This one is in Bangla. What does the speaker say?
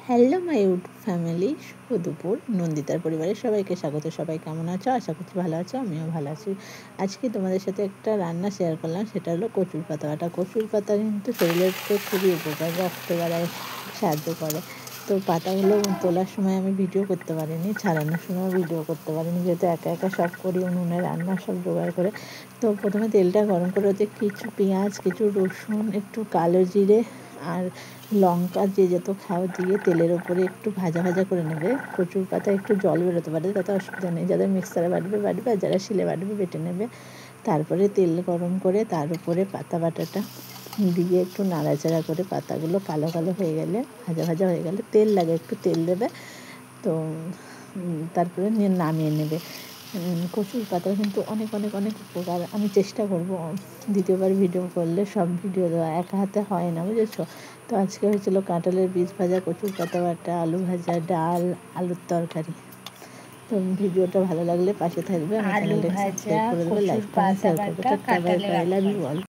হ্যালো মাই ইউটিউব ফ্যামিলি, শুভ দুপুর। নন্দিতার পরিবারের সবাইকে স্বাগত। সবাই কেমন আছো? আশা করছি ভালো আছো, আমিও ভালো আছি। আজকে তোমাদের সাথে একটা রান্না শেয়ার করলাম, সেটা হলো কচুর পাতা বাটা। কচুর পাতা কিন্তু শরীরের খুবই উপকার, রক্ত বাড়ায় সাহায্য করে। তো পাতাগুলো তোলার সময় আমি ভিডিও করতে পারিনি, ছাড়ানোর সময় ভিডিও করতে পারিনি, যেহেতু একা একা সব করি, উনুনে রান্না সব জোগাড় করে। তো প্রথমে তেলটা গরম করে ওতে কিছু পেঁয়াজ, কিছু রসুন, একটু কালো জিরে আর লঙ্কা যে যত খাও দিয়ে তেলের ওপরে একটু ভাজা ভাজা করে নেবে। কচুর পাতা একটু জল বেরোতে পারে, তাতে অসুবিধা নেই। যাদের মিক্সারে বাটবে আর যারা শিলে বাটবে বেটে নেবে। তারপরে তেল গরম করে তার উপরে পাতা বাটাটা দিয়ে একটু নাড়াচাড়া করে পাতাগুলো কালো কালো হয়ে গেলে, ভাজা ভাজা হয়ে গেলে, তেল লাগে, একটু তেল দেবে। তো তারপরে নামিয়ে নেবে। কচুর পাতার কিন্তু অনেক অনেক অনেক উপকার। আমি চেষ্টা করব দ্বিতীয়বার ভিডিও করলে সব ভিডিও দেওয়া, একা হাতে হয় না, বুঝেছো? তো আজকে হয়েছিল কাঁঠালের বীজ ভাজা, কচুর পাতা বাটা, আলু ভাজা, ডাল, আলুর তরকারি। তো ভিডিওটা ভালো লাগলে পাশে থাকবে, আমার চ্যানেলটাকে সাবস্ক্রাইব করে দেবে, লাইক কমেন্ট শেয়ার করবে। Tata, bye bye, love you all.